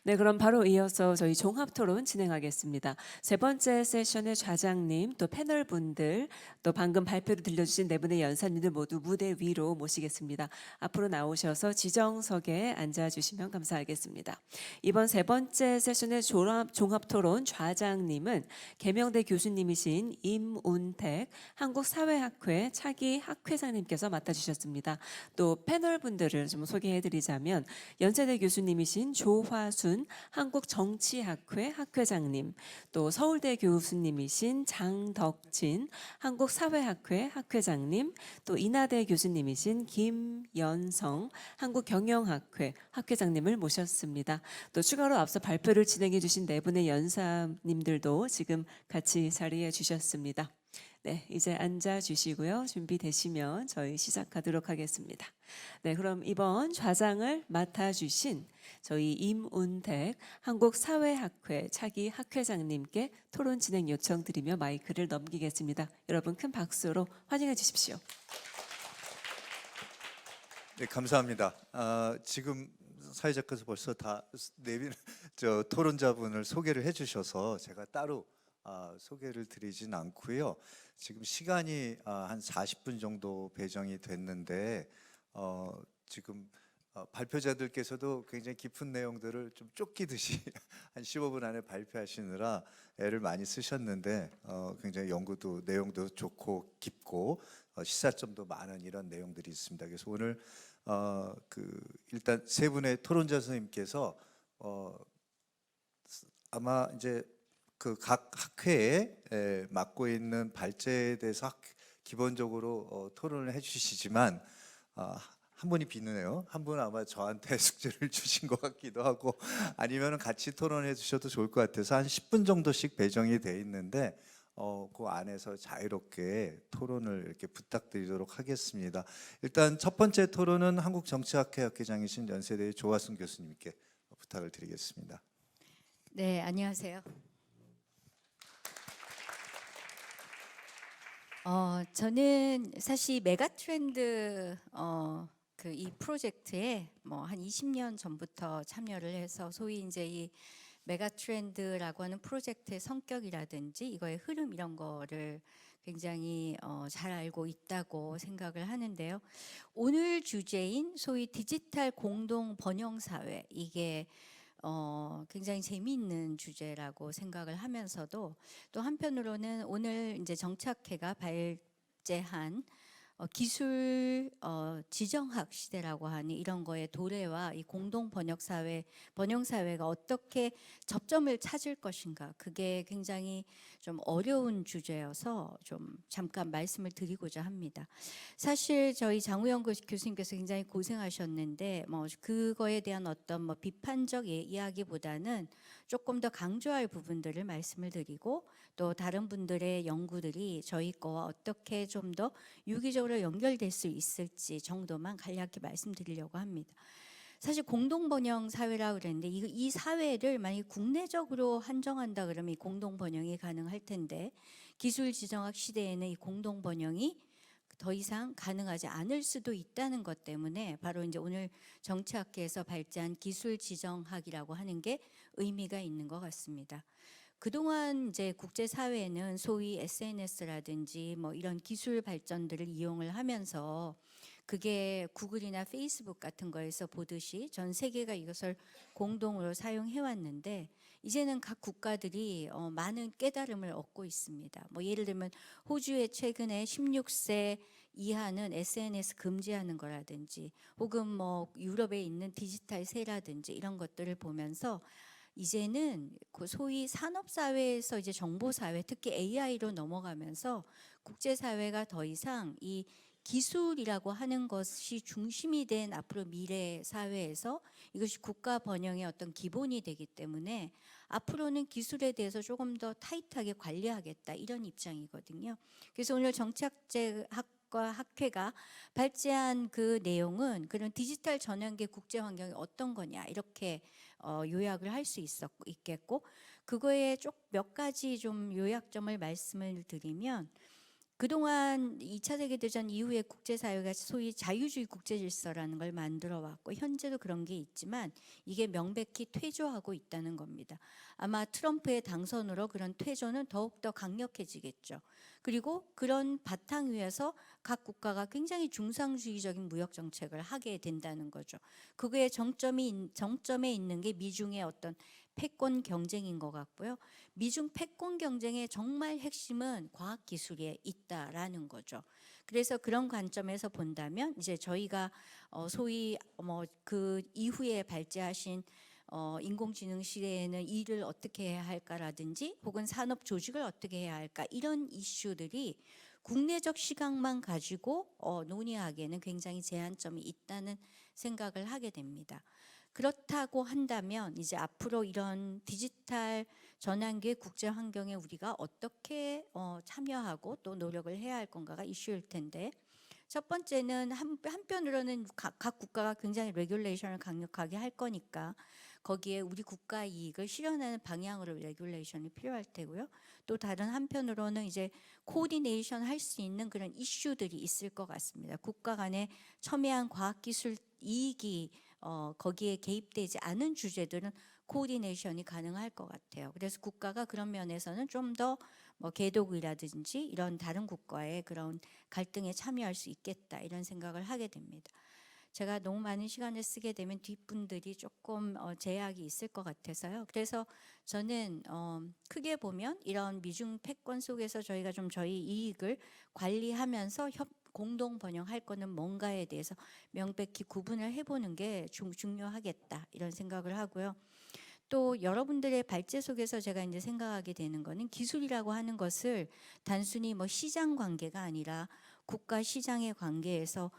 네, 그럼 바로 이어서 저희 종합 토론 진행하겠습니다. 세 번째 세션의 좌장님, 또 패널 분들, 또 방금 발표를 들려주신 네 분의 연사님들 모두 무대 위로 모시겠습니다. 앞으로 나오셔서 지정석에 앉아주시면 감사하겠습니다. 이번 세 번째 세션의 종합 토론 좌장님은 계명대 교수님이신 임운택 한국사회학회 차기 학회장님께서 맡아주셨습니다. 또 패널 분들을 좀 소개해드리자면 연세대 교수님이신 조화순 한국정치학회 학회장님, 또 서울대 교수님이신 장덕진 한국사회학회 학회장님, 또 인하대 교수님이신 김연성 한국경영학회 학회장님을 모셨습니다. 또 추가로 앞서 발표를 진행해 주신 네 분의 연사님들도 지금 같이 자리해 주셨습니다. 네, 이제 앉아 주시고요. 준비되시면 저희 시작하도록 하겠습니다. 네, 그럼 이번 좌장을 맡아주신 저희 임운택 한국사회학회 차기 학회장님께 토론 진행 요청드리며 마이크를 넘기겠습니다. 여러분 큰 박수로 환영해 주십시오. 네, 감사합니다. 지금 사회자께서 벌써 다 토론자분을 소개를 해주셔서 제가 따로 소개를 드리진 않고요. 지금 시간이 한 40분 정도 배정이 됐는데 지금 발표자들께서도 굉장히 깊은 내용들을 좀 쫓기듯이 한 15분 안에 발표하시느라 애를 많이 쓰셨는데 굉장히 연구도 내용도 좋고 깊고 시사점도 많은 이런 내용들이 있습니다. 그래서 오늘 일단 세 분의 토론자 선생님께서 아마 이제 그 각 학회에 맡고 있는 발제에 대해서 기본적으로 토론을 해주시지만 한 분이 비누네요. 한 분은 아마 저한테 숙제를 주신 것 같기도 하고 아니면 같이 토론해 주셔도 좋을 것 같아서 한 10분 정도씩 배정이 돼 있는데 그 안에서 자유롭게 토론을 이렇게 부탁드리도록 하겠습니다. 일단 첫 번째 토론은 한국정치학회 학회장이신 연세대의 조화순 교수님께 부탁을 드리겠습니다. 네, 안녕하세요. 저는 사실 메가트렌드 이 프로젝트에 뭐 한 20년 전부터 참여를 해서 소위 이제 이 메가트렌드라고 하는 프로젝트의 성격이라든지 이거의 흐름 이런 거를 굉장히 잘 알고 있다고 생각을 하는데요. 오늘 주제인 소위 디지털 공동 번영 사회, 이게 굉장히 재미있는 주제라고 생각을 하면서도 또 한편으로는 오늘 이제 정착회가 발제한 기술 지정학 시대라고 하는 이런 거의 도래와 이 공동 번역 사회가 어떻게 접점을 찾을 것인가, 그게 굉장히 좀 어려운 주제여서 좀 잠깐 말씀을 드리고자 합니다. 사실 저희 장우영 교수님께서 굉장히 고생하셨는데 뭐 그거에 대한 어떤 뭐 비판적 이야기보다는 조금 더 강조할 부분들을 말씀을 드리고, 또 다른 분들의 연구들이 저희 거와 어떻게 좀 더 유기적으로 연결될 수 있을지 정도만 간략히 말씀드리려고 합니다. 사실 공동번영 사회라고 그랬는데 이 사회를 만약 국내적으로 한정한다 그러면 이 공동번영이 가능할 텐데, 기술 지정학 시대에는 이 공동번영이 더 이상 가능하지 않을 수도 있다는 것 때문에 바로 이제 오늘 정치학회에서 발제한 기술 지정학이라고 하는 게 의미가 있는 것 같습니다. 그동안 이제 국제사회는 소위 SNS라든지 뭐 이런 기술 발전들을 이용을 하면서 그게 구글이나 페이스북 같은 거에서 보듯이 전 세계가 이것을 공동으로 사용해 왔는데, 이제는 각 국가들이 많은 깨달음을 얻고 있습니다. 뭐 예를 들면 호주에 최근에 16세 이하는 SNS 금지하는 거라든지, 혹은 뭐 유럽에 있는 디지털 세라든지 이런 것들을 보면서 이제는 그 소위 산업사회에서 이제 정보사회, 특히 AI로 넘어가면서 국제사회가 더 이상 이 기술이라고 하는 것이 중심이 된 앞으로 미래 사회에서 이것이 국가 번영의 어떤 기본이 되기 때문에 앞으로는 기술에 대해서 조금 더 타이트하게 관리하겠다, 이런 입장이거든요. 그래서 오늘 정치학과 학회가 발제한 그 내용은 그런 디지털 전환기 국제 환경이 어떤 거냐, 이렇게 요약을 할 수 있겠고, 그거에 몇 가지 좀 요약점을 말씀을 드리면, 그동안 2차 세계대전 이후에 국제사회가 소위 자유주의 국제질서라는 걸 만들어 왔고 현재도 그런 게 있지만 이게 명백히 퇴조하고 있다는 겁니다. 아마 트럼프의 당선으로 그런 퇴조는 더욱더 강력해지겠죠. 그리고 그런 바탕 위에서 각 국가가 굉장히 중상주의적인 무역 정책을 하게 된다는 거죠. 그거의 정점에 있는 게 미중의 어떤 패권 경쟁인 것 같고요. 미중 패권 경쟁의 정말 핵심은 과학 기술에 있다라는 거죠. 그래서 그런 관점에서 본다면 이제 저희가 소위 그 이후에 발제하신 인공지능 시대에는 일을 어떻게 해야 할까라든지 혹은 산업 조직을 어떻게 해야 할까 이런 이슈들이 국내적 시각만 가지고 논의하기에는 굉장히 제한점이 있다는 생각을 하게 됩니다. 그렇다고 한다면 이제 앞으로 이런 디지털 전환기의 국제 환경에 우리가 어떻게 참여하고 또 노력을 해야 할 건가가 이슈일 텐데 첫 번째는 한편으로는 각 국가가 굉장히 레귤레이션을 강력하게 할 거니까 거기에 우리 국가 이익을 실현하는 방향으로 레귤레이션이 필요할 테고요. 또 다른 한편으로는 이제 코디네이션 할 수 있는 그런 이슈들이 있을 것 같습니다. 국가 간의 첨예한 과학기술 이익이 거기에 개입되지 않은 주제들은 코디네이션이 가능할 것 같아요. 그래서 국가가 그런 면에서는 좀 더 개독이라든지 이런 다른 국가의 그런 갈등에 참여할 수 있겠다 이런 생각을 하게 됩니다. 제가 너무 많은 시간을 쓰게 되면 뒷분들이 조금 제약이 있을 것 같아서요. 그래서 저는 크게 보면 이런 미중 패권 속에서 저희가 좀 저희 이익을 관리하면서 공동 번영할 거는 뭔가에 대해서 명백히 구분을 해보는 게 중요하겠다 이런 생각을 하고요. 또 여러분들의 발제 속에서 제가 이제 생각하게 되는 거는 기술이라고 하는 것을 단순히 시장 관계가 아니라 국가 시장의 관계에서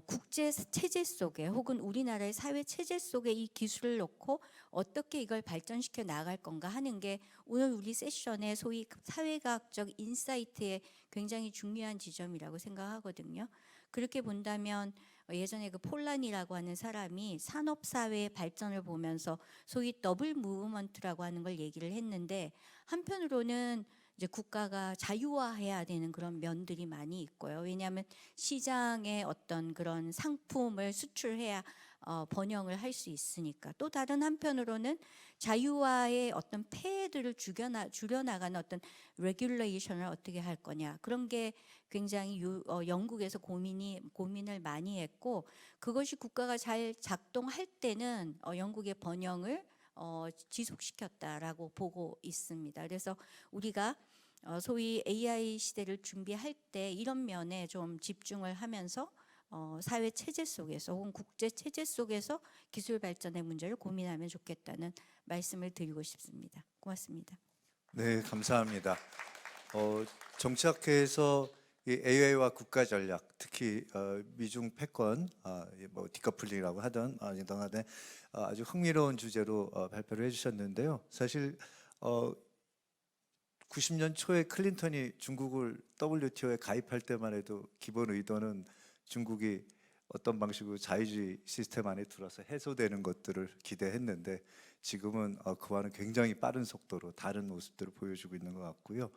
국제 체제 속에 혹은 우리나라의 사회 체제 속에 이 기술을 놓고 어떻게 이걸 발전시켜 나갈 건가 하는 게 오늘 우리 세션의 소위 사회과학적 인사이트의 굉장히 중요한 지점이라고 생각하거든요. 그렇게 본다면 예전에 그 폴란이라고 하는 사람이 산업사회의 발전을 보면서 소위 더블 무브먼트라고 하는 걸 얘기를 했는데 한편으로는 이제 국가가 자유화해야 되는 그런 면들이 많이 있고요. 왜냐하면 시장에 어떤 그런 상품을 수출해야 번영을 할 수 있으니까. 또 다른 한편으로는 자유화의 어떤 폐해들을 줄여나가는 어떤 레귤레이션을 어떻게 할 거냐. 그런 게 굉장히 영국에서 고민을 많이 했고 그것이 국가가 잘 작동할 때는 영국의 번영을 지속시켰다라고 보고 있습니다. 그래서 우리가 소위 AI 시대를 준비할 때 이런 면에 좀 집중을 하면서 사회 체제 속에서 혹은 국제 체제 속에서 기술 발전의 문제를 고민하면 좋겠다는 말씀을 드리고 싶습니다. 고맙습니다. 네, 감사합니다. 정치학회에서 이 AI와 국가 전략, 특히 미중 패권, 디커플링이라고 하든 아니든 간에 아주 흥미로운 주제로 발표를 해주셨는데요. 사실 90년 초에 클린턴이 중국을 WTO에 가입할 때만 해도 기본 의도는 중국이 어떤 방식으로 자유주의 시스템 안에 들어서 해소되는 것들을 기대했는데 지금은 그와는 굉장히 빠른 속도로 다른 모습들을 보여주고 있는 것 같고요.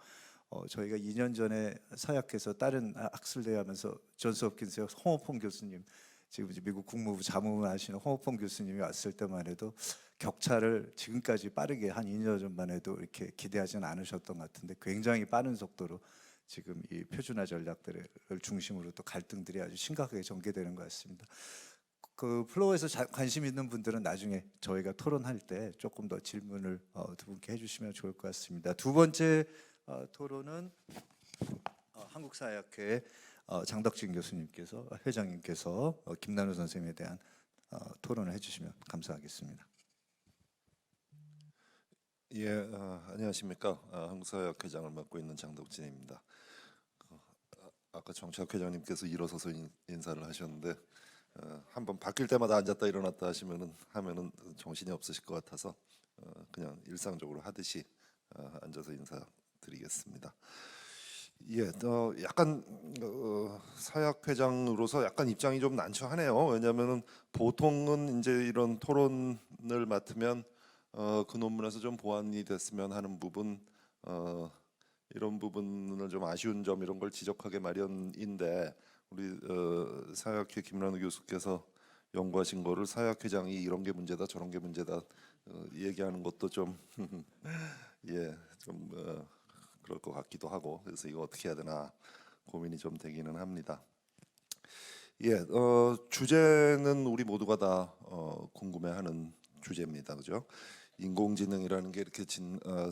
저희가 2년 전에 서약해서 다른 학술 대회하면서 존스 홉킨스의 홍호평 교수님, 지금 이제 미국 국무부 자문을 하시는 홍호평 교수님이 왔을 때만 해도 격차를 지금까지 빠르게 한 2년 전만 해도 이렇게 기대하지는 않으셨던 것 같은데 굉장히 빠른 속도로 지금 이 표준화 전략들을 중심으로 또 갈등들이 아주 심각하게 전개되는 것 같습니다. 그 플로어에서 관심 있는 분들은 나중에 저희가 토론할 때 조금 더 질문을 두 분께 해주시면 좋을 것 같습니다. 두 번째 토론은 한국사회학회 장덕진 교수님께서 회장님께서 김난우 선생님에 대한 토론을 해주시면 감사하겠습니다. 예, 안녕하십니까. 한국사회학회장을 맡고 있는 장덕진입니다. 아까 정치학회장님께서 일어서서 인사를 하셨는데 한번 바뀔 때마다 앉았다 일어났다 하면은 정신이 없으실 것 같아서 그냥 일상적으로 하듯이 앉아서 인사드리겠습니다. 예, 약간 사회학회장으로서 약간 입장이 좀 난처하네요. 왜냐하면은 보통은 이제 이런 토론을 맡으면 그 논문에서 좀 보완이 됐으면 하는 부분 이런 부분은 좀 아쉬운 점 이런 걸 지적하게 마련인데 우리 사회학회 김란우 교수께서 연구하신 거를 사회학회장이 이런 게 문제다 저런 게 문제다 얘기하는 것도 좀 예, 좀 그럴 것 같기도 하고 그래서 이거 어떻게 해야 되나 고민이 좀 되기는 합니다. 예, 주제는 우리 모두가 다 궁금해하는 주제입니다, 그죠? 인공지능이라는 게 이렇게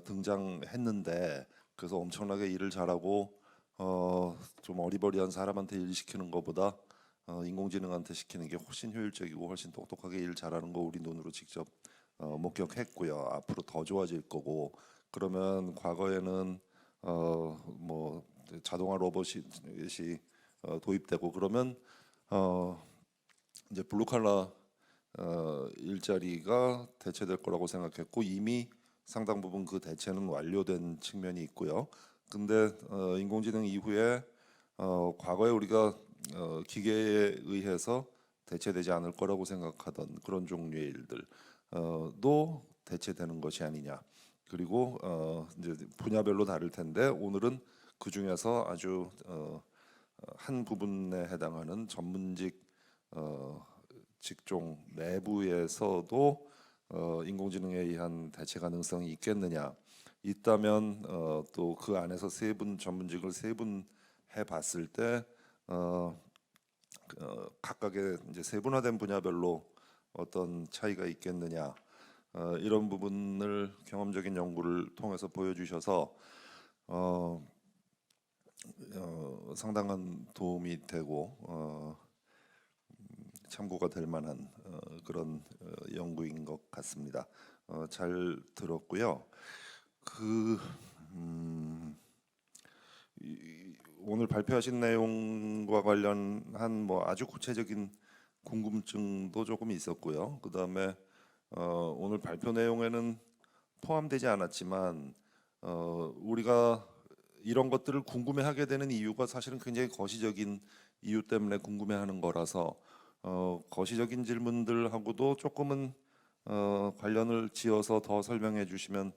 등장했는데 그래서 엄청나게 일을 잘하고 좀 어리버리한 사람한테 일 시키는 것보다 인공지능한테 시키는 게 훨씬 효율적이고 훨씬 똑똑하게 일 잘하는 거 우리 눈으로 직접 목격했고요. 앞으로 더 좋아질 거고 그러면 과거에는 뭐 자동화 로봇이 도입되고 그러면 이제 블루칼라 일자리가 대체될 거라고 생각했고 이미 상당 부분 그 대체는 완료된 측면이 있고요. 근데 인공지능 이후에 과거에 우리가 기계에 의해서 대체되지 않을 거라고 생각하던 그런 종류의 일들도 대체되는 것이 아니냐. 그리고 이제 분야별로 다를 텐데 오늘은 그 중에서 아주 한 부분에 해당하는 전문직 직종 내부에서도 인공지능에 의한 대체 가능성이 있겠느냐 있다면 또 그 안에서 전문직을 세분해 봤을 때 각각의 이제 세분화된 분야별로 어떤 차이가 있겠느냐 이런 부분을 경험적인 연구를 통해서 보여주셔서 상당한 도움이 되고 참고가 될 만한 그런 연구인 것 같습니다. 잘 들었고요. 오늘 발표하신 내용과 관련한 뭐 아주 구체적인 궁금증도 조금 있었고요. 그 다음에 오늘 발표 내용에는 포함되지 않았지만 우리가 이런 것들을 궁금해하게 되는 이유가 사실은 굉장히 거시적인 이유 때문에 궁금해하는 거라서 거시적인 질문들하고도 조금은 관련을 지어서 더 설명해 주시면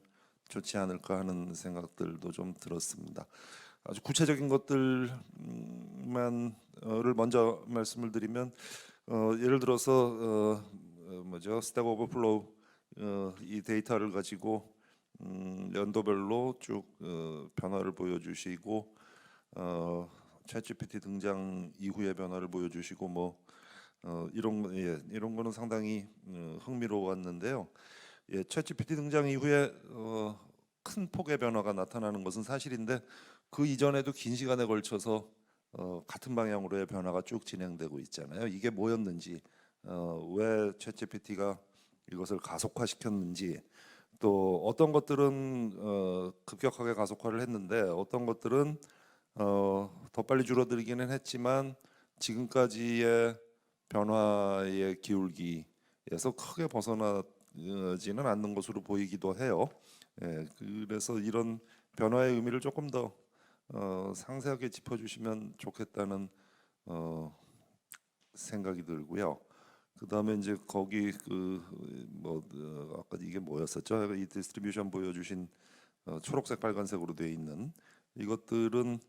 좋지 않을까 하는 생각들도 좀 들었습니다. 아주 구체적인 것들만을 먼저 말씀을 드리면 예를 들어서 뭐죠? 스택 오버플로우 이 데이터를 가지고 연도별로 쭉 변화를 보여주시고 챗GPT 등장 이후의 변화를 보여주시고 뭐 이런 거는 상당히 흥미로웠는데요. 예, 챗GPT 등장 이후에 큰 폭의 변화가 나타나는 것은 사실인데 그 이전에도 긴 시간에 걸쳐서 같은 방향으로의 변화가 쭉 진행되고 있잖아요. 이게 뭐였는지, 왜 챗GPT가 이것을 가속화시켰는지, 또 어떤 것들은 급격하게 가속화를 했는데 어떤 것들은 더 빨리 줄어들기는 했지만 지금까지의 변화의 기울기에서 크게 벗어나지는 않는 것으로 보이기도 해요. 예, 그래서 이런 변화의 의미를 조금 더 상세하게 짚어주시면 좋겠다는 생각이 들고요. 그 다음에 이제 거기 아까 이게 뭐였었죠? 이 디스트리뷰션 보여주신 초록색 빨간색으로 되어 있는 이것들은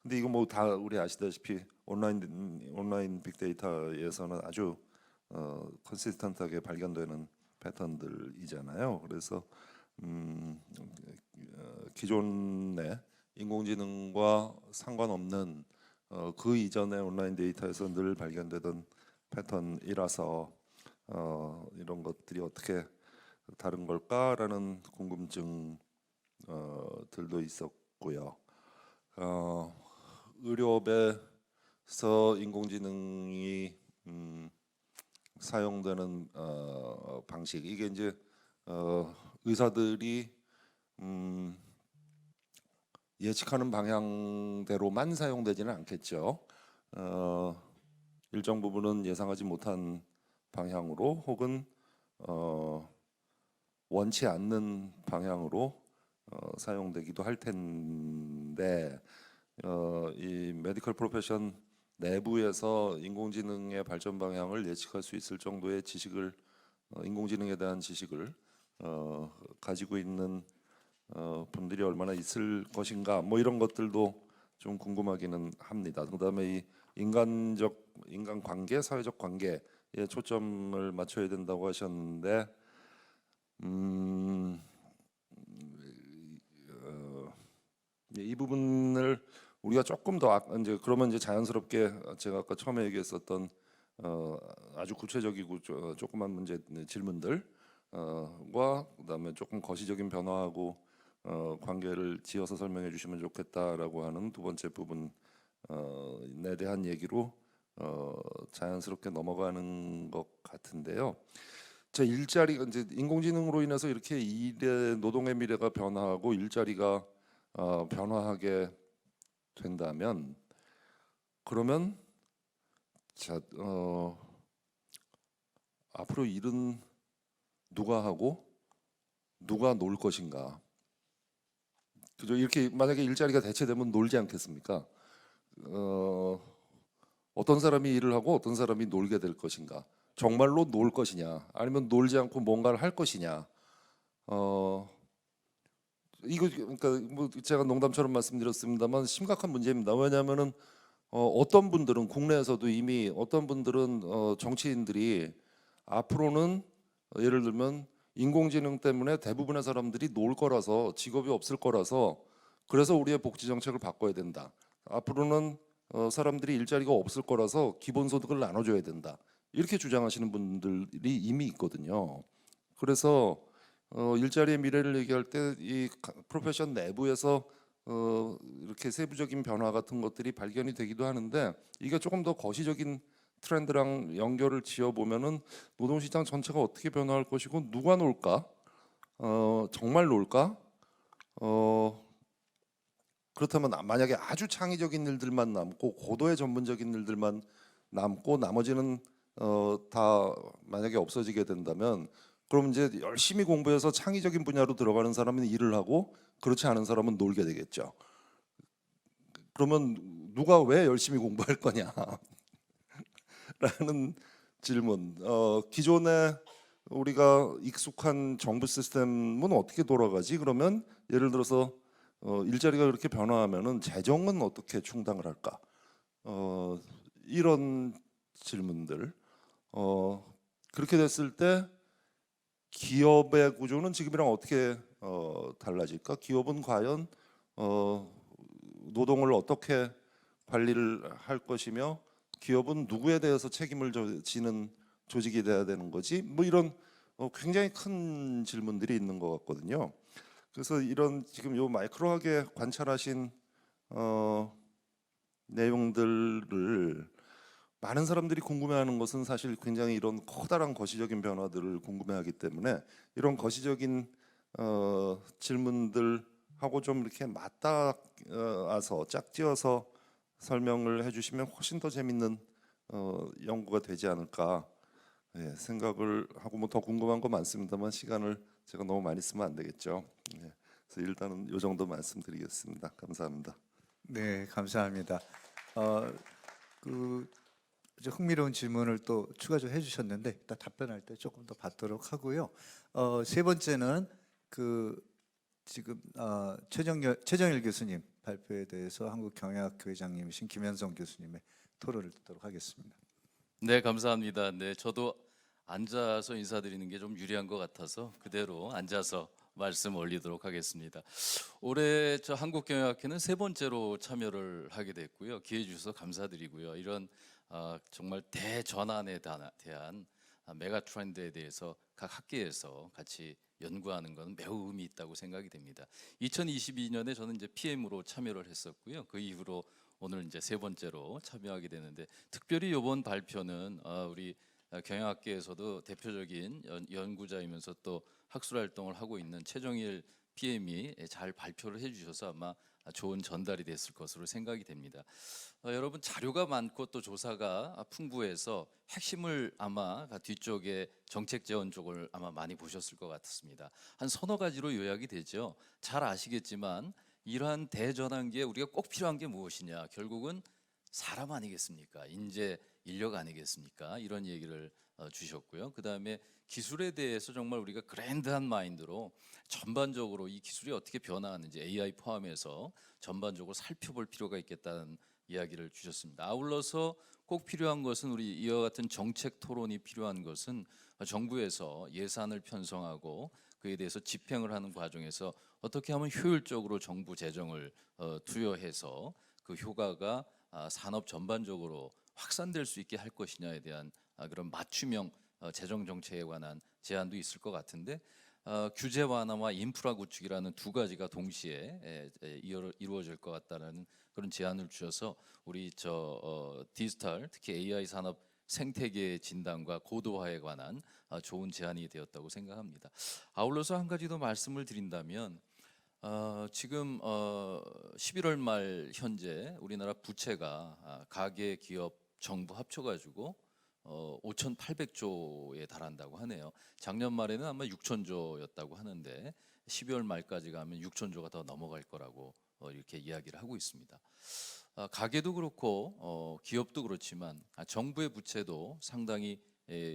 근데 이거 뭐 다 우리 아시다시피 온라인 빅데이터에서는 아주 컨시스턴트하게 발견되는 패턴들이잖아요. 그래서 기존의 인공지능과 상관없는 그 이전의 온라인 데이터에서 늘 발견되던 패턴이라서 이런 것들이 어떻게 다른 걸까라는 궁금증들도 있었고요. 의료업에서 인공지능이 사용되는 방식 이게 이제 의사들이 예측하는 방향대로만 사용되지는 않겠죠. 일정 부분은 예상하지 못한 방향으로 혹은 원치 않는 방향으로 사용되기도 할 텐데 이 메디컬 프로페션 내부에서 인공지능의 발전 방향을 예측할 수 있을 정도의 지식을 인공지능에 대한 지식을 가지고 있는 분들이 얼마나 있을 것인가 뭐 이런 것들도 좀 궁금하기는 합니다. 그다음에 이 인간 관계, 사회적 관계에 초점을 맞춰야 된다고 하셨는데 이 부분을 우리가 조금 더 이제 그러면 이제 자연스럽게 제가 아까 처음에 얘기했었던 아주 구체적이고 조그만 문제 질문들 과 그다음에 조금 거시적인 변화하고 관계를 지어서 설명해 주시면 좋겠다라고 하는 두 번째 부분에 대한 얘기로 자연스럽게 넘어가는 것 같은데요. 제 일자리가 이제 인공지능으로 인해서 이렇게 일의 노동의 미래가 변화하고 일자리가 변화하게 된다면 그러면 자 앞으로 일은 누가 하고 누가 놀 것인가? 그죠? 이렇게 만약에 일자리가 대체되면 놀지 않겠습니까? 어떤 사람이 일을 하고 어떤 사람이 놀게 될 것인가? 정말로 놀 것이냐? 아니면 놀지 않고 뭔가를 할 것이냐? 이거 그러니까 뭐 제가 농담처럼 말씀드렸습니다만 심각한 문제입니다. 왜냐하면은 어떤 분들은 국내에서도 이미 어떤 분들은 정치인들이 앞으로는 예를 들면 인공지능 때문에 대부분의 사람들이 놀 거라서 직업이 없을 거라서 그래서 우리의 복지 정책을 바꿔야 된다. 앞으로는 사람들이 일자리가 없을 거라서 기본소득을 나눠줘야 된다. 이렇게 주장하시는 분들이 이미 있거든요. 그래서 일자리의 미래를 얘기할 때 이 프로페션 내부에서 이렇게 세부적인 변화 같은 것들이 발견이 되기도 하는데 이게 조금 더 거시적인 트렌드랑 연결을 지어 보면은 노동시장 전체가 어떻게 변화할 것이고 누가 놀까? 정말 놀까? 그렇다면 만약에 아주 창의적인 일들만 남고 고도의 전문적인 일들만 남고 나머지는 다 만약에 없어지게 된다면 그럼 이제 열심히 공부해서 창의적인 분야로 들어가는 사람은 일을 하고 그렇지 않은 사람은 놀게 되겠죠. 그러면 누가 왜 열심히 공부할 거냐? 라는 질문. 기존에 우리가 익숙한 정부 시스템은 어떻게 돌아가지? 그러면 예를 들어서 일자리가 그렇게 변화하면은 재정은 어떻게 충당을 할까? 이런 질문들. 그렇게 됐을 때 기업의 구조는 지금이랑 어떻게 달라질까? 기업은 과연 노동을 어떻게 관리를 할 것이며 기업은 누구에 대해서 책임을 지는 조직이 돼야 되는 거지? 뭐 이런 굉장히 큰 질문들이 있는 것 같거든요. 그래서 이런 지금 요 마이크로하게 관찰하신 내용들을 많은 사람들이 궁금해하는 것은 사실 굉장히 이런 커다란 거시적인 변화들을 궁금해하기 때문에 이런 거시적인 질문들하고 좀 이렇게 맞닿아서 짝지어서 설명을 해주시면 훨씬 더 재밌는 연구가 되지 않을까 생각을 하고 뭐 더 궁금한 거 많습니다만 시간을 제가 너무 많이 쓰면 안 되겠죠. 그래서 일단은 이 정도 말씀드리겠습니다. 감사합니다. 네, 감사합니다. 그 이제 흥미로운 질문을 또 추가적으로 해주셨는데 일단 답변할 때 조금 더 받도록 하고요. 세 번째는 그 지금 최정일 교수님 발표에 대해서 한국경영학교 회장님이신 김현성 교수님의 토론을 듣도록 하겠습니다. 네, 감사합니다. 네, 저도 앉아서 인사드리는 게 좀 유리한 것 같아서 그대로 앉아서 말씀 올리도록 하겠습니다. 올해 저 한국경영학회는 세 번째로 참여를 하게 됐고요. 기회 주셔서 감사드리고요. 이런 정말 대전환에 대한 메가 트렌드에 대해서 각 학계에서 같이 연구하는 것은 매우 의미 있다고 생각이 됩니다. 2022년에 저는 이제 PM으로 참여를 했었고요. 그 이후로 오늘 이제 세 번째로 참여하게 되는데 특별히 이번 발표는 우리 경영학계에서도 대표적인 연구자이면서 또 학술 활동을 하고 있는 최정일 PM이 잘 발표를 해주셔서 아마 좋은 전달이 됐을 것으로 생각이 됩니다. 여러분 자료가 많고 또 조사가 풍부해서 핵심을 아마 뒤쪽에 정책 재원 쪽을 아마 많이 보셨을 것 같습니다. 한 서너 가지로 요약이 되죠. 잘 아시겠지만 이러한 대전환기에 우리가 꼭 필요한 게 무엇이냐? 결국은 사람 아니겠습니까? 인재 인력 아니겠습니까? 이런 얘기를 주셨고요. 그다음에 기술에 대해서 정말 우리가 그랜드한 마인드로 전반적으로 이 기술이 어떻게 변화하는지 AI 포함해서 전반적으로 살펴볼 필요가 있겠다는 이야기를 주셨습니다. 아울러서 꼭 필요한 것은 우리 이와 같은 정책 토론이 필요한 것은 정부에서 예산을 편성하고 그에 대해서 집행을 하는 과정에서 어떻게 하면 효율적으로 정부 재정을 투여해서 그 효과가 산업 전반적으로 확산될 수 있게 할 것이냐에 대한 그런 맞춤형 재정 정책에 관한 제안도 있을 것 같은데 규제 완화와 인프라 구축이라는 두 가지가 동시에 이루어질 것 같다는 그런 제안을 주셔서 우리 디지털 특히 AI 산업 생태계 진단과 고도화에 관한 좋은 제안이 되었다고 생각합니다. 아울러서 한 가지 더 말씀을 드린다면 지금 11월 말 현재 우리나라 부채가 가계, 기업, 정부 합쳐가지고 5,800조에 달한다고 하네요. 작년 말에는 아마 6,000조였다고 하는데 12월 말까지 가면 6,000조가 더 넘어갈 거라고 이렇게 이야기를 하고 있습니다. 가계도 그렇고 기업도 그렇지만 정부의 부채도 상당히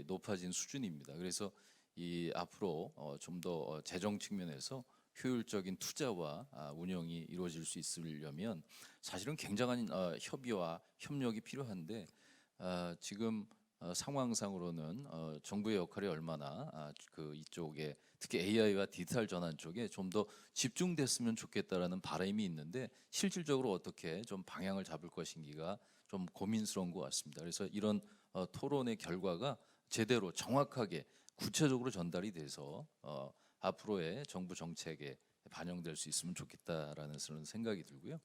높아진 수준입니다. 그래서 이 앞으로 좀 더 재정 측면에서 효율적인 투자와 운영이 이루어질 수 있으려면 사실은 굉장한 협의와 협력이 필요한데 지금 상황상으로는 정부의 역할이 얼마나 그 이쪽에 특히 AI와 디지털 전환 쪽에 좀 더 집중됐으면 좋겠다라는 바람이 있는데 실질적으로 어떻게 좀 방향을 잡을 것인지가 좀 고민스러운 것 같습니다. 그래서 이런 토론의 결과가 제대로 정확하게 구체적으로 전달이 돼서 앞으로의 정부 정책에 반영될 수 있으면 좋겠다라는 그런 생각이 들고요.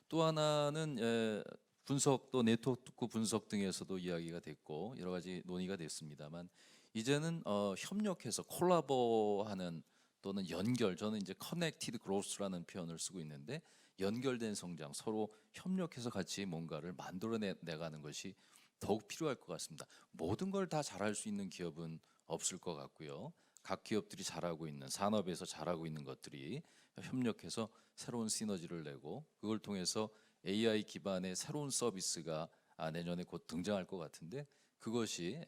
또 하나는 분석 또 네트워크 분석 등에서도 이야기가 됐고 여러 가지 논의가 됐습니다만 이제는 협력해서 콜라보하는 또는 연결 저는 이제 커넥티드 그로스라는 표현을 쓰고 있는데 연결된 성장 서로 협력해서 같이 뭔가를 만들어내가는 것이 더욱 필요할 것 같습니다. 모든 걸 다 잘할 수 있는 기업은 없을 것 같고요. 각 기업들이 잘하고 있는 산업에서 잘하고 있는 것들이 협력해서 새로운 시너지를 내고 그걸 통해서 AI 기반의 새로운 서비스가 내년에 곧 등장할 것 같은데 그것이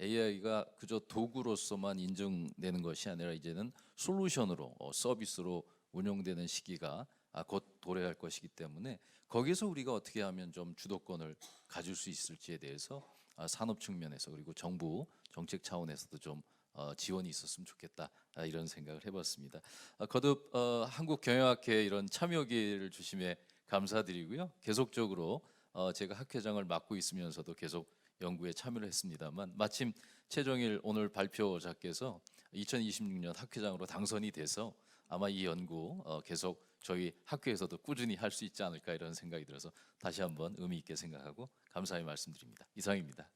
AI가 그저 도구로서만 인정되는 것이 아니라 이제는 솔루션으로 서비스로 운용되는 시기가 곧 도래할 것이기 때문에 거기서 우리가 어떻게 하면 좀 주도권을 가질 수 있을지에 대해서 산업 측면에서 그리고 정부 정책 차원에서도 좀 지원이 있었으면 좋겠다 이런 생각을 해봤습니다. 거듭 한국경영학회 이런 참여 기회를 주심에 감사드리고요. 계속적으로 제가 학회장을 맡고 있으면서도 계속 연구에 참여를 했습니다만 마침 최정일 오늘 발표자께서 2026년 학회장으로 당선이 돼서 아마 이 연구 계속 저희 학회에서도 꾸준히 할 수 있지 않을까 이런 생각이 들어서 다시 한번 의미 있게 생각하고 감사히 말씀드립니다. 이상입니다.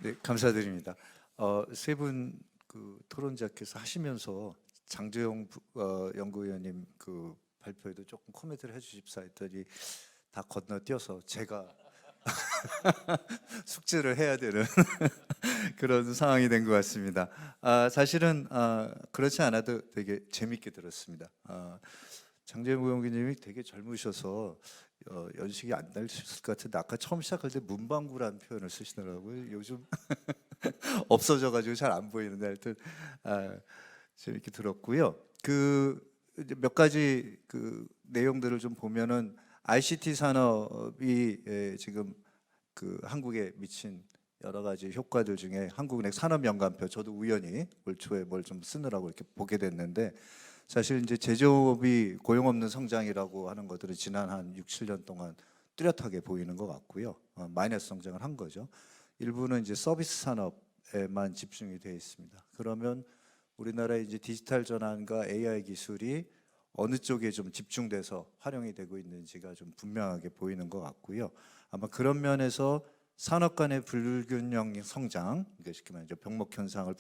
네, 감사드립니다. 세 분 그 토론자께서 하시면서 장재용 연구위원님 그 발표에도 조금 코멘트를 해주십사 했더니 다 건너뛰어서 제가 숙제를 해야 되는 그런 상황이 된 것 같습니다. 사실은 그렇지 않아도 되게 재밌게 들었습니다. 장재용 연구위원님이 되게 젊으셔서 연식이 안 나셨을 것 같은데 아까 처음 시작할 때 문방구라는 표현을 쓰시더라고요. 요즘 없어져가지고 잘 안 보이는데 하여튼 재밌게 들었고요. 그 몇 가지 그 내용들을 좀 보면은 ICT 산업이 지금 그 한국에 미친 여러 가지 효과들 중에 한국은행 산업연관표 저도 우연히 올 초에 뭘 좀 쓰느라고 이렇게 보게 됐는데 사실 이제 제조업이 고용 없는 성장이라고 하는 것들은 지난 한 6, 7년 동안 뚜렷하게 보이는 것 같고요. 마이너스 성장을 한 거죠. 일부는 이제 서비스 산업에만 집중이 되어 있습니다. 그러면 우리나라의 이제 디지털 전환과 AI 기술이 어느 쪽에 좀 집중돼서 활용이 되고 있는지가 좀 분명하게 보이는 것 같고요. 아마 그런 면에서 산업 간의 불균형 성장, 그러니까 쉽게 말해서 병목 현상을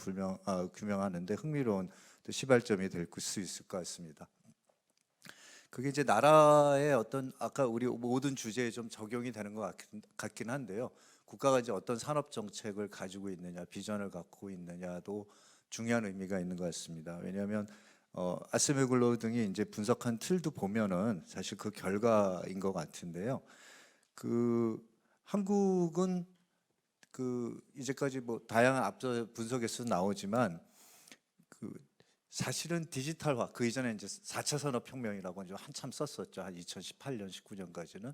규명하는데 흥미로운 또 시발점이 될 수 있을 것 같습니다. 그게 이제 나라의 어떤 아까 우리 모든 주제에 좀 적용이 되는 것 같긴 한데요. 국가가 이제 어떤 산업 정책을 가지고 있느냐, 비전을 갖고 있느냐도 중요한 의미가 있는 것 같습니다. 왜냐하면 아스메글로우 등이 이제 분석한 틀도 보면은 사실 그 결과인 것 같은데요. 그 한국은 그 이제까지 뭐 다양한 앞서 분석에서 나오지만 그 사실은 디지털화 그 이전에 이제 4차 산업혁명이라고 이제 한참 썼었죠. 한 2018년, 19년까지는.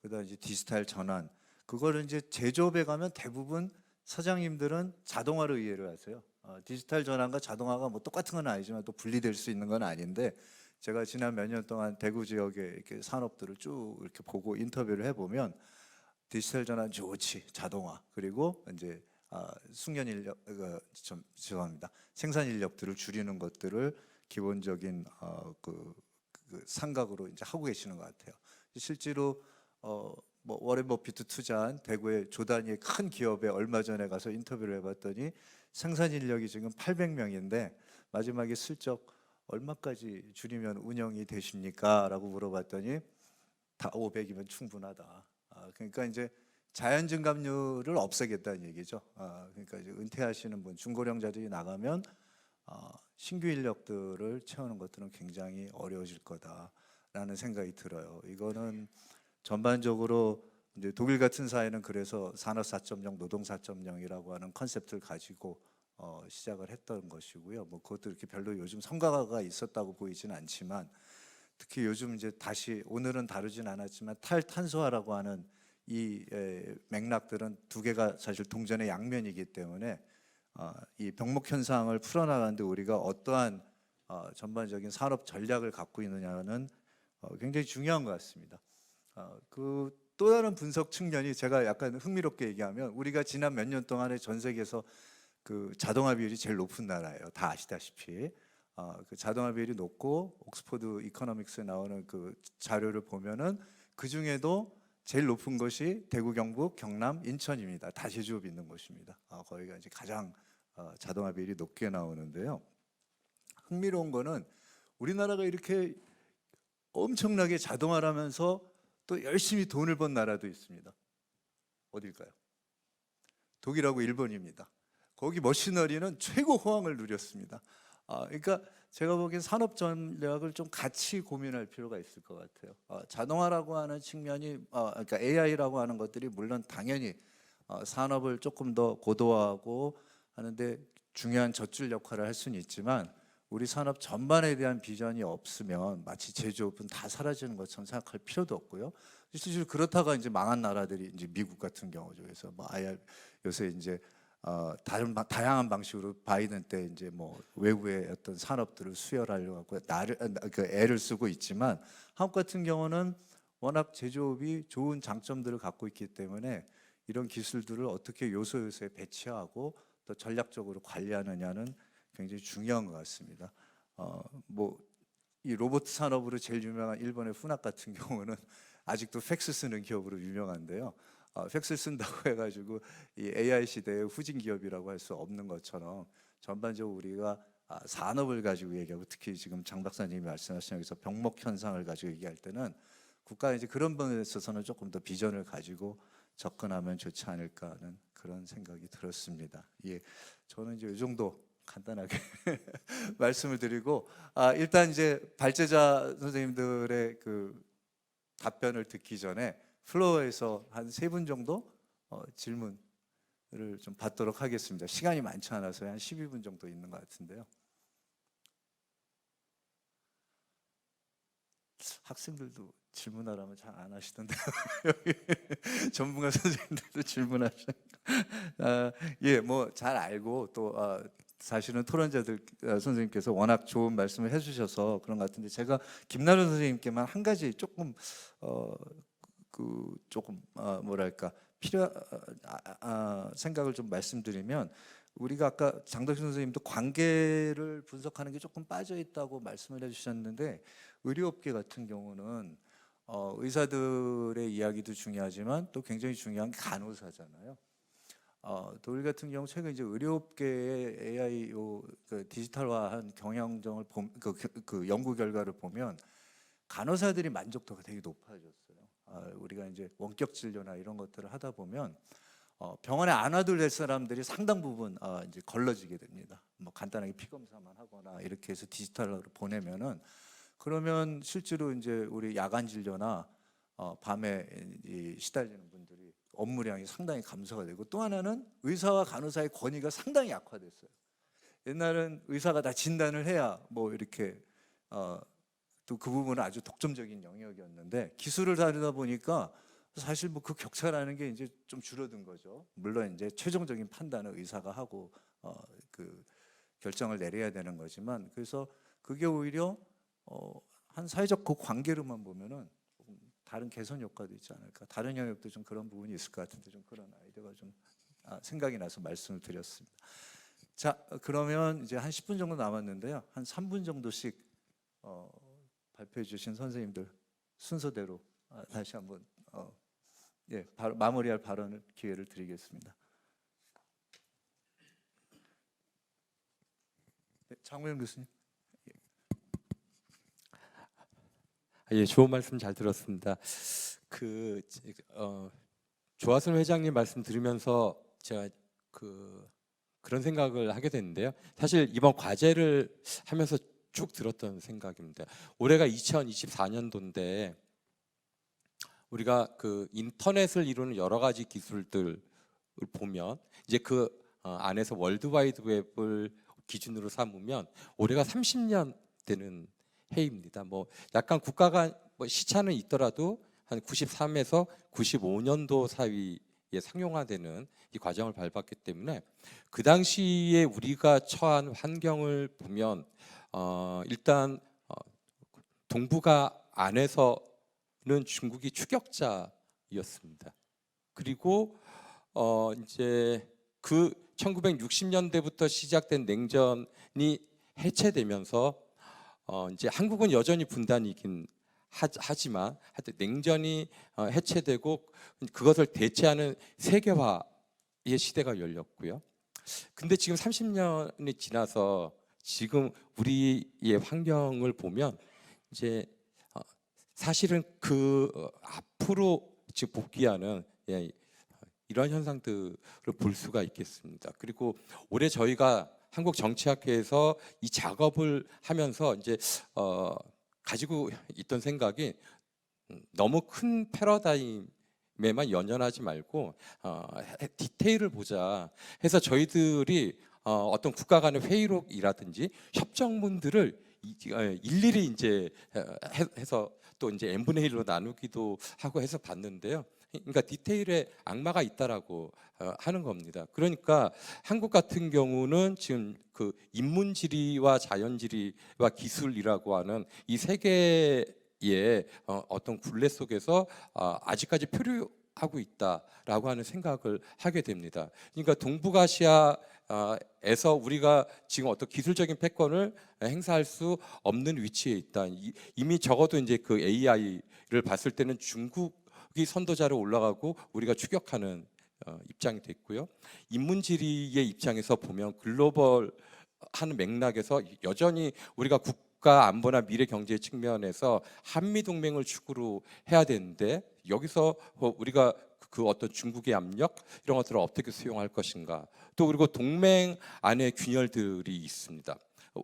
그다음 이제 디지털 전환 그거를 이제 제조업에 가면 대부분 사장님들은 자동화를 이해를 하세요. 디지털 전환과 자동화가 뭐 똑같은 건 아니지만 또 분리될 수 있는 건 아닌데 제가 지난 몇 년 동안 대구 지역의 이렇게 산업들을 쭉 이렇게 보고 인터뷰를 해보면 디지털 전환 좋지 자동화 그리고 이제 숙련 인력 좀 죄송합니다 생산 인력들을 줄이는 것들을 기본적인 그 생각으로 이제 하고 계시는 것 같아요. 실제로 뭐 워렌 버핏도 투자한 대구의 조 단위의 큰 기업에 얼마 전에 가서 인터뷰를 해봤더니 생산 인력이 지금 800명인데 마지막에 슬쩍 얼마까지 줄이면 운영이 되십니까? 라고 물어봤더니 다 500이면 충분하다. 그러니까 이제 자연 증감률을 없애겠다는 얘기죠. 그러니까 이제 은퇴하시는 분, 중고령자들이 나가면 신규 인력들을 채우는 것들은 굉장히 어려워질 거다라는 생각이 들어요. 이거는 전반적으로 이제 독일 같은 사회는 그래서 산업 4.0, 노동 4.0이라고 하는 컨셉트를 가지고 시작을 했던 것이고요. 뭐 그것도 이렇게 별로 요즘 성과가 있었다고 보이지는 않지만 특히 요즘 이제 다시 오늘은 다루진 않았지만 탈탄소화라고 하는 이 맥락들은 두 개가 사실 동전의 양면이기 때문에 이 병목 현상을 풀어나가는데 우리가 어떠한 전반적인 산업 전략을 갖고 있느냐는 굉장히 중요한 것 같습니다. 그 또 다른 분석 측면이 제가 약간 흥미롭게 얘기하면 우리가 지난 몇 년 동안에 전 세계에서 그 자동화 비율이 제일 높은 나라예요. 다 아시다시피 그 자동화 비율이 높고 옥스퍼드 이코노믹스에 나오는 그 자료를 보면은 그 중에도 제일 높은 것이 대구, 경북, 경남, 인천입니다. 다 제조업 있는 곳입니다. 거기가 이제 가장 자동화 비율이 높게 나오는데요. 흥미로운 거는 우리나라가 이렇게 엄청나게 자동화라면서 또 열심히 돈을 번 나라도 있습니다. 어딜까요? 독일하고 일본입니다. 거기 머시너리는 최고 호황을 누렸습니다. 그러니까 제가 보기엔 산업 전략을 좀 같이 고민할 필요가 있을 것 같아요. 자동화라고 하는 측면이, 그러니까 AI라고 하는 것들이 물론 당연히 산업을 조금 더 고도화하고 하는데 중요한 젖줄 역할을 할 수는 있지만 우리 산업 전반에 대한 비전이 없으면 마치 제조업은 다 사라지는 것처럼 생각할 필요도 없고요. 실제로 그렇다가 이제 망한 나라들이 이제 미국 같은 경우죠. 그래서 뭐 요새 이제 다양한 방식으로 바이든 때 이제 뭐 외부의 어떤 산업들을 수혈하려고 하고 애를 쓰고 있지만 한국 같은 경우는 워낙 제조업이 좋은 장점들을 갖고 있기 때문에 이런 기술들을 어떻게 요소요소에 배치하고 또 전략적으로 관리하느냐는 굉장히 중요한 것 같습니다. 뭐 이 로봇 산업으로 제일 유명한 일본의 후낙 같은 경우는 아직도 팩스 쓰는 기업으로 유명한데요. 팩스 쓴다고 해가지고 이 AI 시대의 후진 기업이라고 할 수 없는 것처럼 전반적으로 우리가 산업을 가지고 얘기하고 특히 지금 장 박사님이 말씀하신 여기서 병목 현상을 가지고 얘기할 때는 국가가 이제 그런 부분에 있어서는 조금 더 비전을 가지고 접근하면 좋지 않을까 하는 그런 생각이 들었습니다. 예, 저는 이제 이 정도 간단하게 말씀을 드리고 일단 이제 발제자 선생님들의 그 답변을 듣기 전에 플로어에서 한 3분 정도 질문을 좀 받도록 하겠습니다. 시간이 많지 않아서 한 12분 정도 있는 것 같은데요. 학생들도 질문하라면 잘 안 하시던데요. 여기 전문가 선생님들도 질문하시니까 예, 뭐 잘 알고 또 사실은 토론자들 선생님께서 워낙 좋은 말씀을 해주셔서 그런 것 같은데 제가 김나련 선생님께만 한 가지 조금 뭐랄까 생각을 좀 말씀드리면 우리가 아까 장덕신 선생님도 관계를 분석하는 게 조금 빠져 있다고 말씀을 해주셨는데 의료업계 같은 경우는 의사들의 이야기도 중요하지만 또 굉장히 중요한 게 간호사잖아요. 독일 같은 경우 최근 이제 의료업계의 AI 그 디지털화한 경영정을 그 연구 결과를 보면 간호사들이 만족도가 되게 높아졌어요. 우리가 이제 원격 진료나 이런 것들을 하다 보면 병원에 안 와도 될 사람들이 상당 부분 이제 걸러지게 됩니다. 뭐 간단하게 피 검사만 하거나 이렇게 해서 디지털로 보내면은 그러면 실제로 이제 우리 야간 진료나 밤에 시달리는 분들이 업무량이 상당히 감소가 되고, 또 하나는 의사와 간호사의 권위가 상당히 약화됐어요. 옛날은 의사가 다 진단을 해야 뭐 이렇게 또 그 부분은 아주 독점적인 영역이었는데, 기술을 다루다 보니까 사실 뭐 그 격차라는 게 이제 좀 줄어든 거죠. 물론 이제 최종적인 판단을 의사가 하고 그 결정을 내려야 되는 거지만, 그래서 그게 오히려 한 사회적 그 관계로만 보면은 조금 다른 개선 효과도 있지 않을까. 다른 영역도 좀 그런 부분이 있을 것 같은데, 좀 그런 아이디어가 좀 생각이 나서 말씀을 드렸습니다. 자, 그러면 이제 한 10분 정도 남았는데요. 한 3분 정도씩 발표해 주신 선생님들 순서대로 다시 한번 바로 마무리할 발언을 기회를 드리겠습니다. 네, 장우영 교수님. 예, 좋은 말씀 잘 들었습니다. 조하순 회장님 말씀 들으면서 제가 그런 생각을 하게 됐는데요. 사실 이번 과제를 하면서 쭉 들었던 생각입니다. 올해가 2024년도인데 우리가 그 인터넷을 이루는 여러 가지 기술들을 보면 이제 그 안에서 월드와이드 웹을 기준으로 삼으면 올해가 30년 되는 해입니다. 뭐 약간 국가가 뭐 시차는 있더라도 한 93에서 95년도 사이에 상용화되는 이 과정을 밟았기 때문에 그 당시에 우리가 처한 환경을 보면 일단 동북아 안에서는 중국이 추격자였습니다. 그리고 이제 그 1960년대부터 시작된 냉전이 해체되면서 이제 한국은 여전히 분단이긴 하지만 하여튼 냉전이 해체되고 그것을 대체하는 세계화의 시대가 열렸고요. 근데 지금 30년이 지나서 지금 우리의 환경을 보면 이제 사실은 그 앞으로 지금 복귀하는 이런 현상들을 볼 수가 있겠습니다. 그리고 올해 저희가 한국정치학회에서 이 작업을 하면서 이제 가지고 있던 생각이 너무 큰 패러다임에만 연연하지 말고 디테일을 보자 해서 저희들이 어떤 국가 간의 회의록이라든지 협정문들을 일일이 이제 해서 또 이제 n분의 1로 나누기도 하고 해서 봤는데요. 그러니까 디테일에 악마가 있다라고 하는 겁니다. 그러니까 한국 같은 경우는 지금 그 인문지리와 자연지리와 기술이라고 하는 이 세 개의 어떤 굴레 속에서 아직까지 표류하고 있다라고 하는 생각을 하게 됩니다. 그러니까 동북아시아에서 우리가 지금 어떤 기술적인 패권을 행사할 수 없는 위치에 있다. 이미 적어도 이제 그 AI를 봤을 때는 중국이 선도자로 올라가고 우리가 추격하는 입장이 됐고요. 인문지리의 입장에서 보면 글로벌 하는 맥락에서 여전히 우리가 국가 안보나 미래 경제 측면에서 한미 동맹을 축으로 해야 되는데 여기서 우리가 그 어떤 중국의 압력 이런 것들을 어떻게 수용할 것인가. 또 그리고 동맹 안에 균열들이 있습니다.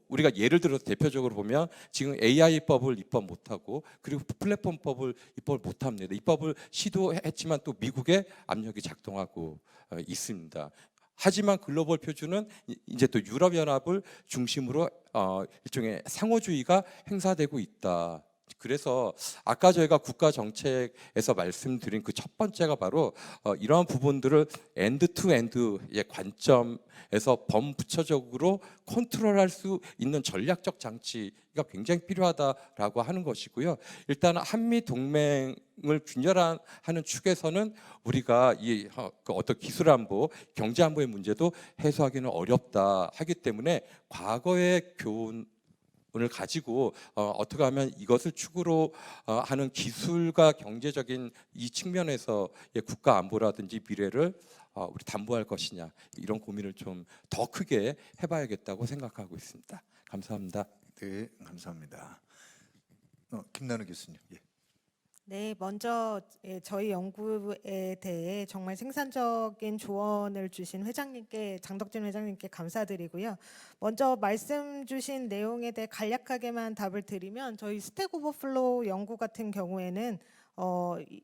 우리가 예를 들어서 대표적으로 보면 지금 AI법을 입법 못하고 그리고 플랫폼법을 입법을 못합니다. 입법을 시도했지만 또 미국의 압력이 작동하고 있습니다. 하지만 글로벌 표준은 이제 또 유럽연합을 중심으로 일종의 상호주의가 행사되고 있다. 그래서 아까 저희가 국가 정책에서 말씀드린 그 첫 번째가 바로 이러한 부분들을 엔드 투 엔드의 관점에서 범부처적으로 컨트롤할 수 있는 전략적 장치가 굉장히 필요하다라고 하는 것이고요. 일단 한미 동맹을 균열하는 축에서는 우리가 이 어떤 기술 안보, 경제 안보의 문제도 해소하기는 어렵다 하기 때문에 과거의 교훈 을 가지고 어떻게 하면 이것을 축으로 하는 기술과 경제적인 이 측면에서의 국가 안보라든지 미래를 우리 담보할 것이냐 이런 고민을 좀 더 크게 해봐야겠다고 생각하고 있습니다. 감사합니다. 네, 감사합니다. 김나는 교수님. 예. 네, 먼저 저희 연구에 대해 정말 생산적인 조언을 주신 회장님께, 장덕진 회장님께 감사드리고요. 먼저 말씀 주신 내용에 대해 간략하게만 답을 드리면 저희 스택 오버플로우 연구 같은 경우에는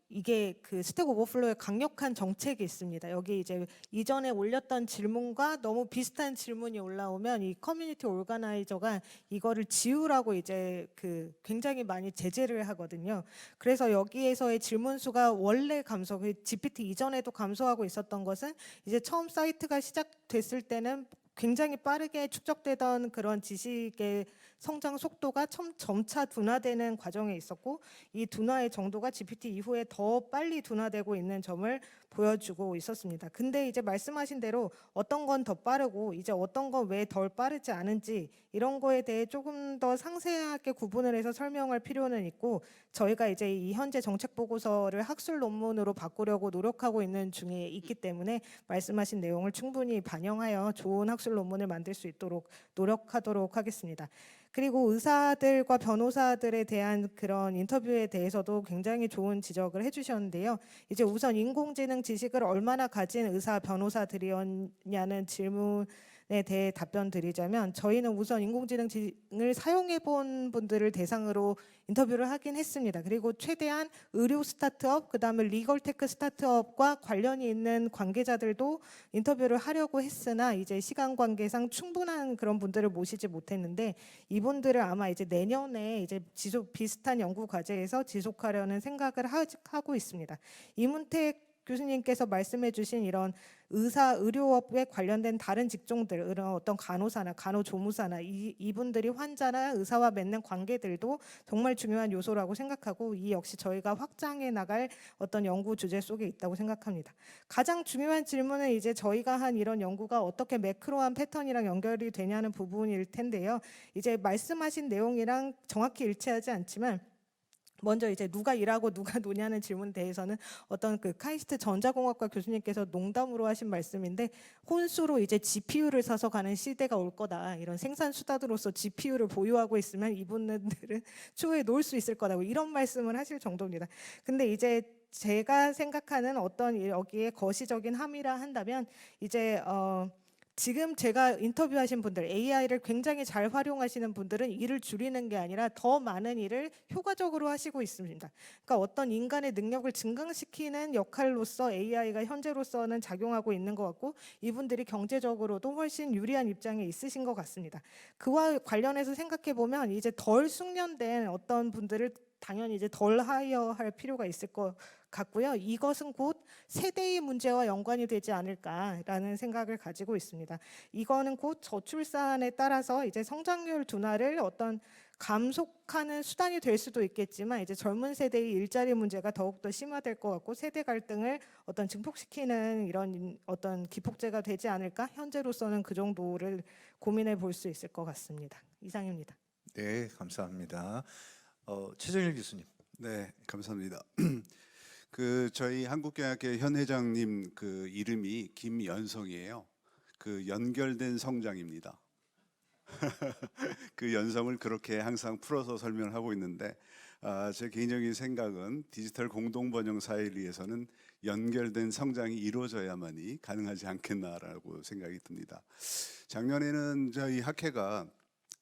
이게 그 스택 오버플로의 강력한 정책이 있습니다. 여기 이제 이전에 올렸던 질문과 너무 비슷한 질문이 올라오면 이 커뮤니티 오르가나이저가 이거를 지우라고 이제 그 굉장히 많이 제재를 하거든요. 그래서 여기에서의 질문 수가 원래 그 GPT 이전에도 감소하고 있었던 것은 이제 처음 사이트가 시작됐을 때는 굉장히 빠르게 축적되던 그런 지식의 성장 속도가 점차 둔화되는 과정에 있었고, 이 둔화의 정도가 GPT 이후에 더 빨리 둔화되고 있는 점을 보여주고 있었습니다. 근데 이제 말씀하신 대로 어떤 건 더 빠르고 이제 어떤 건 왜 덜 빠르지 않은지 이런 거에 대해 조금 더 상세하게 구분을 해서 설명할 필요는 있고, 저희가 이제 이 현재 정책 보고서를 학술 논문으로 바꾸려고 노력하고 있는 중에 있기 때문에 말씀하신 내용을 충분히 반영하여 좋은 학술 논문을 만들 수 있도록 노력하도록 하겠습니다. 그리고 의사들과 변호사들에 대한 그런 인터뷰에 대해서도 굉장히 좋은 지적을 해주셨는데요. 이제 우선 인공지능 지식을 얼마나 가진 의사 변호사들이었냐는 질문에 대해 답변 드리자면, 저희는 우선 인공지능을 사용해 본 분들을 대상으로 인터뷰를 하긴 했습니다. 그리고 최대한 의료 스타트업, 그다음에 리걸테크 스타트업과 관련이 있는 관계자들도 인터뷰를 하려고 했으나 이제 시간 관계상 충분한 그런 분들을 모시지 못했는데, 이분들을 아마 이제 내년에 이제 비슷한 연구 과제에서 지속하려는 생각을 하고 있습니다. 이문택 교수님께서 말씀해주신 이런 의료업에 관련된 다른 직종들, 이런 어떤 간호사나 간호조무사나 이분들이 환자나 의사와 맺는 관계들도 정말 중요한 요소라고 생각하고, 이 역시 저희가 확장해 나갈 어떤 연구 주제 속에 있다고 생각합니다. 가장 중요한 질문은 이제 저희가 한 이런 연구가 어떻게 매크로한 패턴이랑 연결이 되냐는 부분일 텐데요. 이제 말씀하신 내용이랑 정확히 일치하지 않지만, 먼저 이제 누가 일하고 누가 노냐는 질문에 대해서는 어떤 그 카이스트 전자공학과 교수님께서 농담으로 하신 말씀인데, 혼수로 이제 GPU를 사서 가는 시대가 올 거다. 이런 생산 수단으로서 GPU를 보유하고 있으면 이분들은 추후에 놀 수 있을 거다고 이런 말씀을 하실 정도입니다. 근데 이제 제가 생각하는 어떤 여기에 거시적인 함의라 한다면, 이제 지금 제가 인터뷰하신 분들, AI를 굉장히 잘 활용하시는 분들은 일을 줄이는 게 아니라 더 많은 일을 효과적으로 하시고 있습니다. 그러니까 어떤 인간의 능력을 증강시키는 역할로서 AI가 현재로서는 작용하고 있는 것 같고, 이분들이 경제적으로도 훨씬 유리한 입장에 있으신 것 같습니다. 그와 관련해서 생각해 보면 이제 덜 숙련된 어떤 분들을 당연히 이제 덜 하이어할 필요가 있을 것 같고요. 이것은 곧 세대의 문제와 연관이 되지 않을까라는 생각을 가지고 있습니다. 이거는 곧 저출산에 따라서 이제 성장률 둔화를 어떤 감속하는 수단이 될 수도 있겠지만, 이제 젊은 세대의 일자리 문제가 더욱더 심화될 것 같고, 세대 갈등을 어떤 증폭시키는 이런 어떤 기폭제가 되지 않을까? 현재로서는 그 정도를 고민해 볼 수 있을 것 같습니다. 이상입니다. 네, 감사합니다. 최정일 교수님. 네, 감사합니다. 그 저희 한국경영학회 현 회장님 그 이름이 김연성이에요. 그 연결된 성장입니다. 그 연성을 그렇게 항상 풀어서 설명을 하고 있는데, 제 개인적인 생각은 디지털 공동 번영 사회를 위해서는 연결된 성장이 이루어져야만이 가능하지 않겠나라고 생각이 듭니다. 작년에는 저희 학회가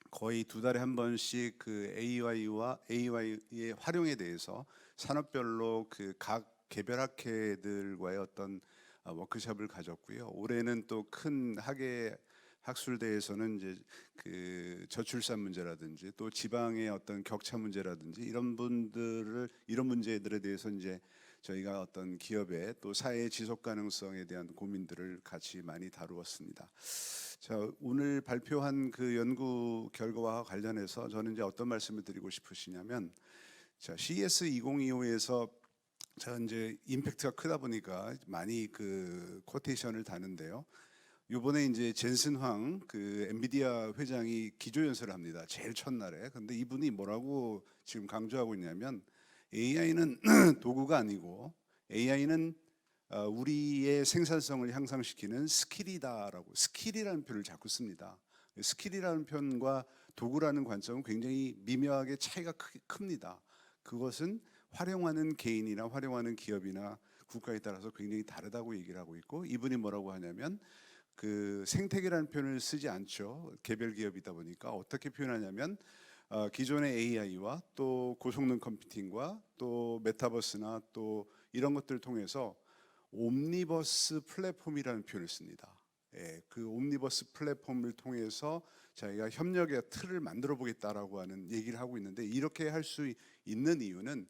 거의 2달에 한 번씩 그 AI와 AI의 활용에 대해서 산업별로 그 각 개별 학회들과의 어떤 워크숍을 가졌고요. 올해는 또 큰 학예 학술대에서는 이제 그 저출산 문제라든지 또 지방의 어떤 격차 문제라든지 이런 문제들에 대해서 이제 저희가 어떤 기업의 또 사회의 지속 가능성에 대한 고민들을 같이 많이 다루었습니다. 자, 오늘 발표한 그 연구 결과와 관련해서 저는 이제 어떤 말씀을 드리고 싶으시냐면, 자, CES 2025에서 제가 이제 임팩트가 크다 보니까 많이 그 코테이션을 다는데요. 이번에 이제 젠슨 황 그 엔비디아 회장이 기조연설을 합니다. 제일 첫날에. 근데 이분이 뭐라고 지금 강조하고 있냐면, AI는 도구가 아니고 AI는 우리의 생산성을 향상시키는 스킬이다라고, 스킬이라는 표현을 자꾸 씁니다. 스킬이라는 표현과 도구라는 관점은 굉장히 미묘하게 차이가 큽니다. 그것은 활용하는 개인이나 활용하는 기업이나 국가에 따라서 굉장히 다르다고 얘기를 하고 있고, 이분이 뭐라고 하냐면 그 생태계라는 표현을 쓰지 않죠. 개별 기업이다 보니까 어떻게 표현하냐면 기존의 AI와 또 고성능 컴퓨팅과 또 메타버스나 또 이런 것들을 통해서 옴니버스 플랫폼이라는 표현을 씁니다. 예, 그 옴니버스 플랫폼을 통해서 저희가 협력의 틀을 만들어 보겠다라고 하는 얘기를 하고 있는데, 이렇게 할 수 있는 이유는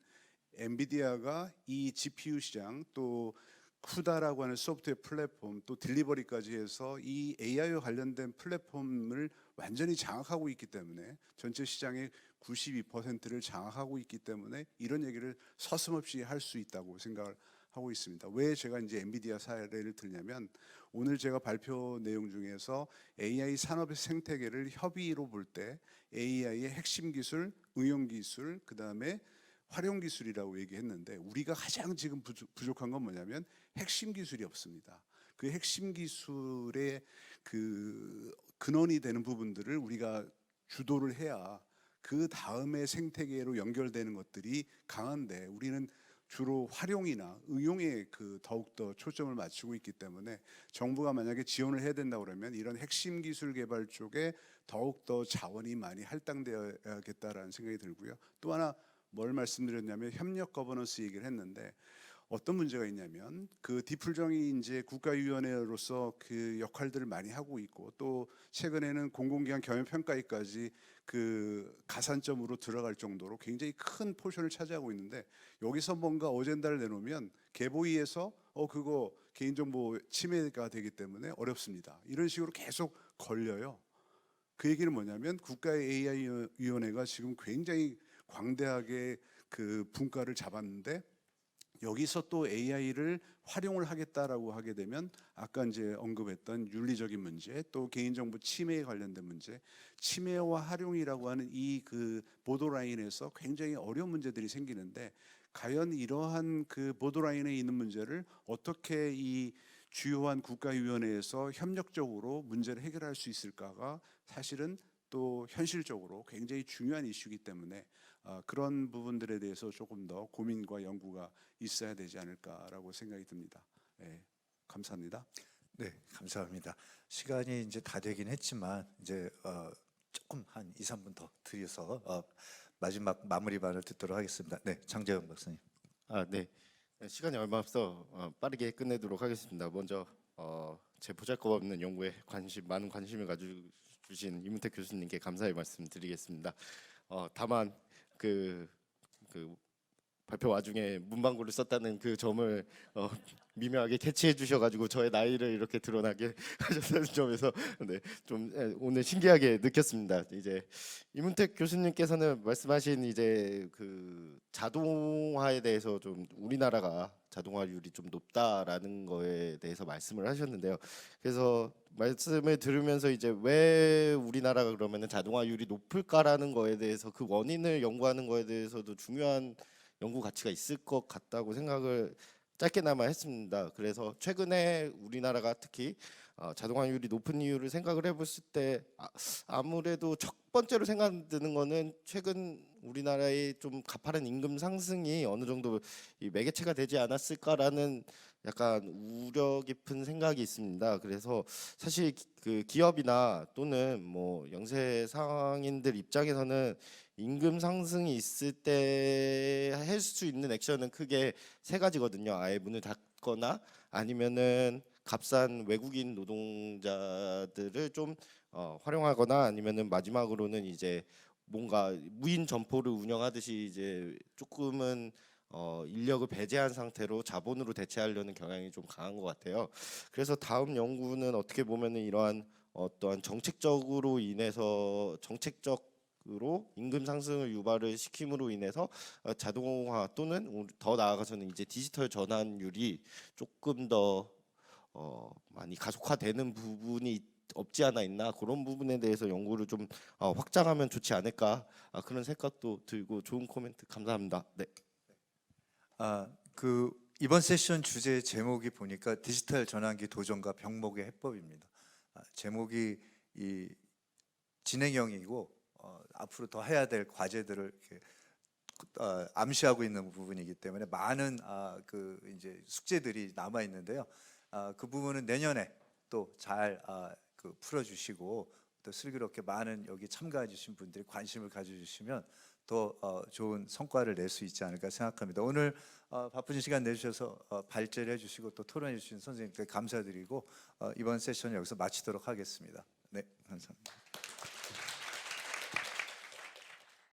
엔비디아가 이 GPU 시장 또 쿠다라고 하는 소프트웨어 플랫폼 또 딜리버리까지 해서 이 AI와 관련된 플랫폼을 완전히 장악하고 있기 때문에, 전체 시장의 92%를 장악하고 있기 때문에 이런 얘기를 서슴없이 할 수 있다고 생각을 하고 있습니다. 왜 제가 이제 엔비디아 사례를 들냐면, 오늘 제가 발표 내용 중에서 AI 산업의 생태계를 협의로 볼 때 AI의 핵심 기술, 응용 기술, 그다음에 활용 기술이라고 얘기했는데, 우리가 가장 지금 부족한 건 뭐냐면 핵심 기술이 없습니다. 그 핵심 기술의 그 근원이 되는 부분들을 우리가 주도를 해야 그 다음에 생태계로 연결되는 것들이 강한데, 우리는 주로 활용이나 응용에 그 더욱더 초점을 맞추고 있기 때문에, 정부가 만약에 지원을 해야 된다 그러면 이런 핵심 기술 개발 쪽에 더욱더 자원이 많이 할당되어야겠다라는 생각이 들고요. 또 하나 뭘 말씀드렸냐면, 협력 거버넌스 얘기를 했는데, 어떤 문제가 있냐면 그 디플정이 이제 국가위원회로서 그 역할들을 많이 하고 있고, 또 최근에는 공공기관 경영평가위까지 그 가산점으로 들어갈 정도로 굉장히 큰 포션을 차지하고 있는데, 여기서 뭔가 어젠다를 내놓으면 개보위에서 그거 개인정보 침해가 되기 때문에 어렵습니다, 이런 식으로 계속 걸려요. 그 얘기는 뭐냐면, 국가의 AI위원회가 지금 굉장히 광대하게 그 분과를 잡았는데, 여기서 또 AI를 활용을 하겠다라고 하게 되면 아까 이제 언급했던 윤리적인 문제, 또 개인정보 침해에 관련된 문제, 침해와 활용이라고 하는 이 그 보더라인에서 굉장히 어려운 문제들이 생기는데, 과연 이러한 그 보더라인에 있는 문제를 어떻게 이 주요한 국가위원회에서 협력적으로 문제를 해결할 수 있을까가 사실은 또 현실적으로 굉장히 중요한 이슈이기 때문에, 그런 부분들에 대해서 조금 더 고민과 연구가 있어야 되지 않을까라고 생각이 듭니다. 네, 감사합니다. 네, 감사합니다. 시간이 이제 다 되긴 했지만 이제 조금 한 2, 3분 더 드려서 마지막 마무리 발언을 듣도록 하겠습니다. 네, 장재현 박사님. 네. 시간이 얼마 없어 빠르게 끝내도록 하겠습니다. 먼저 제 보잘것없는 연구에 많은 관심을 가져주신 이문택 교수님께 감사의 말씀드리겠습니다. 다만 그 발표 와중에 문방구를 썼다는 그 점을 미묘하게 캐치해 주셔가지고 저의 나이를 이렇게 드러나게 하셨다는 점에서 좀 오늘 신기하게 느꼈습니다. 이제 이문택 교수님께서는 말씀하신 이제 그 자동화에 대해서 좀 우리나라가 자동화율이 좀 높다라는 거에 대해서 말씀을 하셨는데요. 그래서 말씀을 들으면서 이제 왜 우리나라가 그러면은 자동화율이 높을까라는 거에 대해서 그 원인을 연구하는 거에 대해서도 중요한 연구 가치가 있을 것 같다고 생각을 짧게나마 했습니다. 그래서 최근에 우리나라가 특히 자동화율이 높은 이유를 생각을 해봤을 때 아무래도 첫 번째로 생각드는 거는 최근 우리나라의 좀 가파른 임금 상승이 어느 정도 이 매개체가 되지 않았을까라는 약간 우려 깊은 생각이 있습니다. 그래서 사실 그 기업이나 또는 뭐 영세 상인들 입장에서는 임금 상승이 있을 때 할 수 있는 액션은 크게 세 가지거든요. 아예 문을 닫거나 아니면은 값싼 외국인 노동자들을 좀 활용하거나, 아니면은 마지막으로는 이제 뭔가 무인 점포를 운영하듯이 이제 조금은 인력을 배제한 상태로 자본으로 대체하려는 경향이 좀 강한 것 같아요. 그래서 다음 연구는 어떻게 보면은 이러한 어떠한 정책적으로 임금 상승을 유발을 시킴으로 인해서 자동화 또는 더 나아가서는 이제 디지털 전환율이 조금 더 많이 가속화되는 부분이 없지 않아 있나, 그런 부분에 대해서 연구를 좀 확장하면 좋지 않을까, 그런 생각도 들고 좋은 코멘트 감사합니다. 네. 그 이번 세션 주제 제목이 보니까 디지털 전환기 도전과 병목의 해법입니다. 제목이 이 진행형이고 앞으로 더 해야 될 과제들을 이렇게 암시하고 있는 부분이기 때문에 많은 그 이제 숙제들이 남아 있는데요. 그 부분은 내년에 또 잘 그 풀어주시고 또 슬기롭게 많은 여기 참가해 주신 분들이 관심을 가져주시면 더 좋은 성과를 낼 수 있지 않을까 생각합니다. 오늘 바쁘신 시간 내주셔서 발제를 해주시고 또 토론해 주신 선생님께 감사드리고 이번 세션 여기서 마치도록 하겠습니다. 네, 감사합니다.